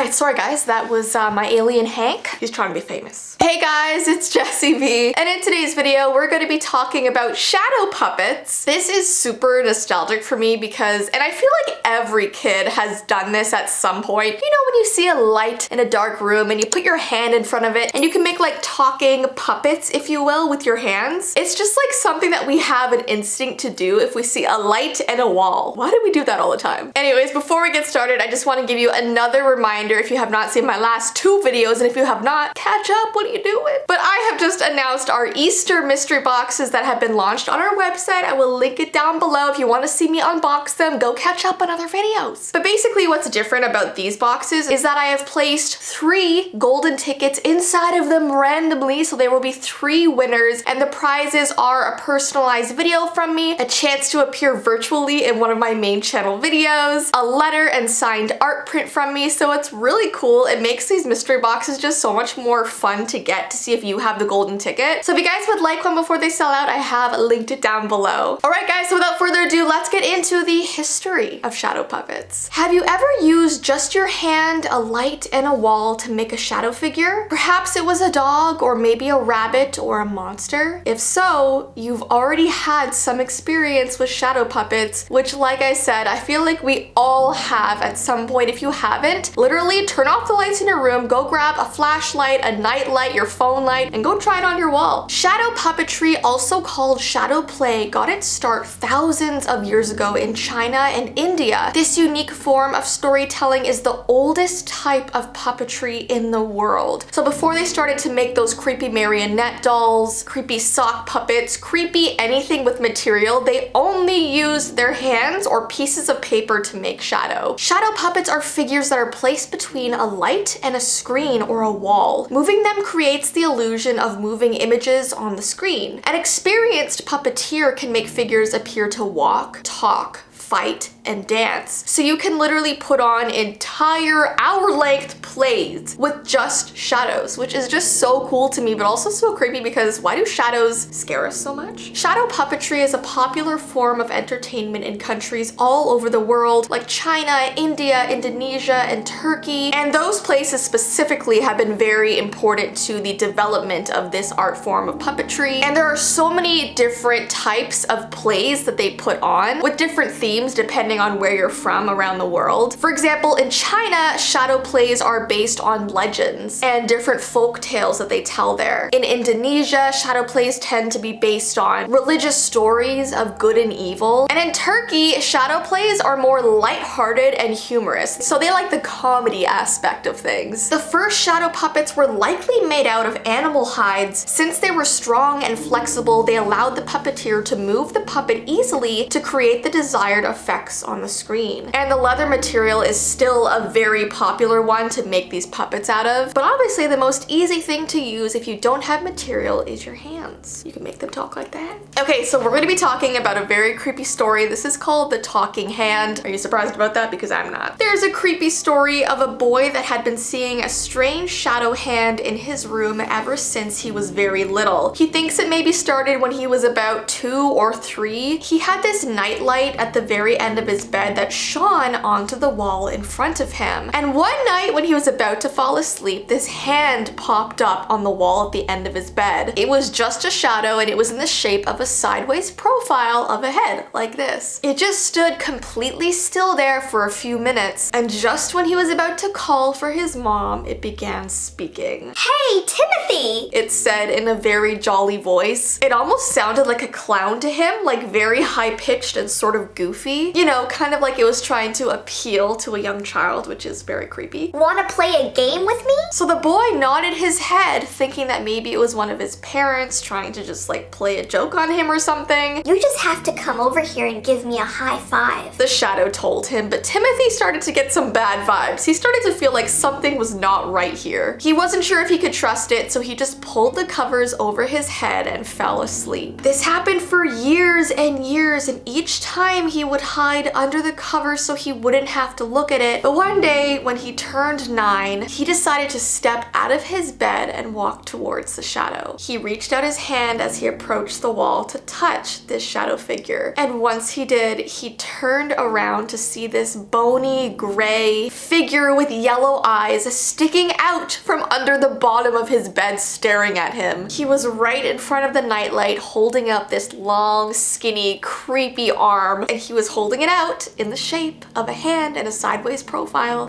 Alright, sorry guys, that was my alien Hank. He's trying to be famous. Hey guys, it's Jessii Vee, and in today's video, we're going to be talking about shadow puppets. This is super nostalgic for me because, and I feel like every kid has done this at some point. You know when you see a light in a dark room and you put your hand in front of it and you can make like talking puppets, if you will, with your hands? It's just like something that we have an instinct to do if we see a light and a wall. Why do we do that all the time? Anyways, before we get started, I just want to give you another reminder if you have not seen my last two videos, and if you have not, catch up, what are you doing? But I have just announced our Easter mystery boxes that have been launched on our website. I will link it down below. If you want to see me unbox them, go catch up on other videos. But basically what's different about these boxes is that I have placed 3 golden tickets inside of them randomly, so there will be 3 winners, and the prizes are a personalized video from me, a chance to appear virtually in one of my main channel videos, a letter and signed art print from me, so it's really cool. It makes these mystery boxes just so much more fun to get to see if you have the golden ticket. So if you guys would like one before they sell out, I have linked it down below. Alright guys, so without further ado, let's get into the history of shadow puppets. Have you ever used just your hand, a light, and a wall to make a shadow figure? Perhaps it was a dog, or maybe a rabbit, or a monster? If so, you've already had some experience with shadow puppets, which, like I said, I feel like we all have at some point. If you haven't, literally turn off the lights in your room, go grab a flashlight, a night light, your phone light, and go try it on your wall. Shadow puppetry, also called shadow play, got its start thousands of years ago in China and India. This unique form of storytelling is the oldest type of puppetry in the world. So before they started to make those creepy marionette dolls, creepy sock puppets, creepy anything with material, they only used their hands or pieces of paper to make shadow. Shadow puppets are figures that are placed between a light and a screen or a wall. Moving them creates the illusion of moving images on the screen. An experienced puppeteer can make figures appear to walk, talk, fight, and dance. So you can literally put on entire hour-length plays with just shadows, which is just so cool to me, but also so creepy because why do shadows scare us so much? Shadow puppetry is a popular form of entertainment in countries all over the world, like China, India, Indonesia, and Turkey. And those places specifically have been very important to the development of this art form of puppetry. And there are so many different types of plays that they put on with different themes depending on where you're from around the world. For example, in China, shadow plays are based on legends and different folk tales that they tell there. In Indonesia, shadow plays tend to be based on religious stories of good and evil. And in Turkey, shadow plays are more lighthearted and humorous, so they like the comedy aspect of things. The first shadow puppets were likely made out of animal hides. Since they were strong and flexible, they allowed the puppeteer to move the puppet easily to create the desired effects on the screen. And the leather material is still a very popular one to make these puppets out of, but obviously the most easy thing to use if you don't have material is your hands. You can make them talk like that. Okay, so we're going to be talking about a very creepy story. This is called the talking hand. Are you surprised about that? Because I'm not. There's a creepy story of a boy that had been seeing a strange shadow hand in his room ever since he was very little. He thinks it maybe started when he was about 2 or 3. He had this night light at the very end of his bed that shone onto the wall in front of him. And one night when he was about to fall asleep, this hand popped up on the wall at the end of his bed. It was just a shadow, and it was in the shape of a sideways profile of a head, like this. It just stood completely still there for a few minutes, and just when he was about to call for his mom, it began speaking. "Hey, Timothy!" it said in a very jolly voice. It almost sounded like a clown to him, like very high-pitched and sort of goofy. You know, kind of like it was trying to appeal to a young child, which is very creepy. "Wanna play a game with me?" So the boy nodded his head, thinking that maybe it was one of his parents trying to just like play a joke on him or something. "You just have to come over here and give me a high five," the shadow told him, but Timothy started to get some bad vibes. He started to feel like something was not right here. He wasn't sure if he could trust it, so he just pulled the covers over his head and fell asleep. This happened for years and years, and each time he would hide it under the covers so he wouldn't have to look at it. But one day when he turned 9, he decided to step out of his bed and walk towards the shadow. He reached out his hand as he approached the wall to touch this shadow figure. And once he did, he turned around to see this bony gray figure with yellow eyes sticking out from under the bottom of his bed staring at him. He was right in front of the nightlight holding up this long, skinny, creepy arm, and he was holding it out in the shape of a hand and a sideways profile.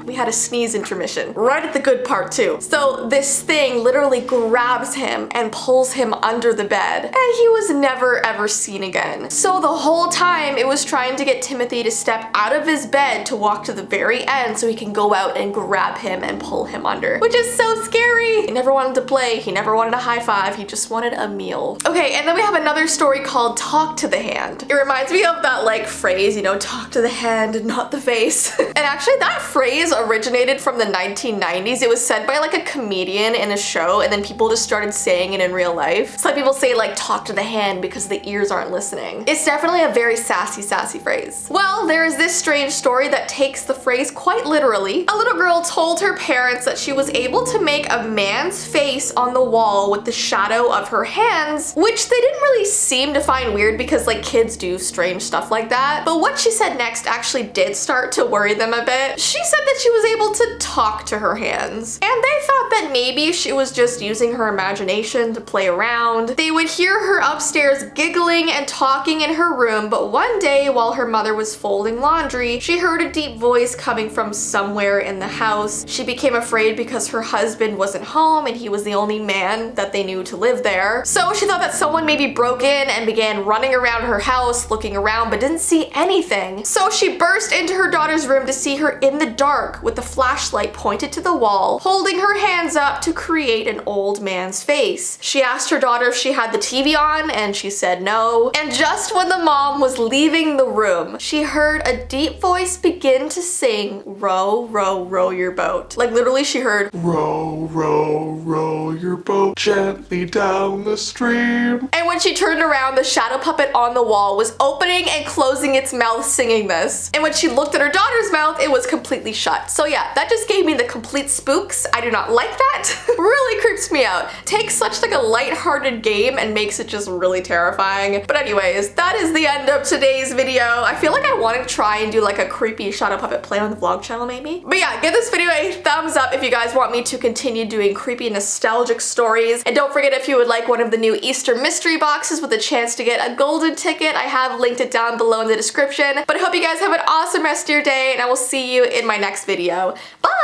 We had a sneeze intermission right at the good part too. So this thing literally grabs him and pulls him under the bed, and he was never ever seen again. So the whole time it was trying to get Timothy to step out of his bed to walk to the very end so he can go out and grab him and pull him under, which is so scary. He never wanted to play, he never wanted a high five, he just wanted a meal. Okay, and then we have another story called Talk to the Hand. It reminds me of that like phrase, you know, talk to the hand, not the face. And actually that phrase originated from the 1990s. It was said by like a comedian in a show, and then people just started saying it in real life. It's like people say like talk to the hand because the ears aren't listening. It's definitely a very sassy phrase. Well, there is this strange story that takes the phrase quite literally. A little girl told her parents that she was able to make a man's face on the wall with the shadow of her hands, which they didn't really seem to find weird because like kids do strange stuff like that. But what she said next actually did start to worry them a bit. She said that she was able to talk to her hands, and they thought that maybe she was just using her imagination to play around. They would hear her upstairs giggling and talking in her room, but one day while her mother was folding laundry, she heard a deep voice coming from somewhere in the house. She became afraid because her husband wasn't home and he was the only man that they knew to live there. So she thought that someone maybe broke in and began running around her house looking around but didn't see anything. So she burst into her daughter's room to see her in the dark with the flashlight pointed to the wall, holding her hands up to create an old man's face. She asked her daughter if she had the TV on, and she said no. And just when the mom was leaving the room, she heard a deep voice begin to sing, "Row, row, row your boat." Like literally she heard, "Row, row, row your boat gently down the stream." And when she turned around, the shadow puppet on the wall was opening and closing its mouth singing this. And when she looked at her daughter's mouth, it was completely shut. So yeah, that just gave me the complete spooks. I do not like that. Really creeps me out. Takes such like a light-hearted game and makes it just really terrifying. But anyways, that is the end of today's video. I feel like I want to try and do like a creepy shadow puppet play on the vlog channel maybe. But yeah, give this video a thumbs up if you guys want me to continue doing creepy nostalgic stories. And don't forget, if you would like one of the new Easter mystery boxes with a chance to get a golden ticket, I have linked it down below in the description. But I hope you guys have an awesome rest of your day, and I will see you in my next video. Bye!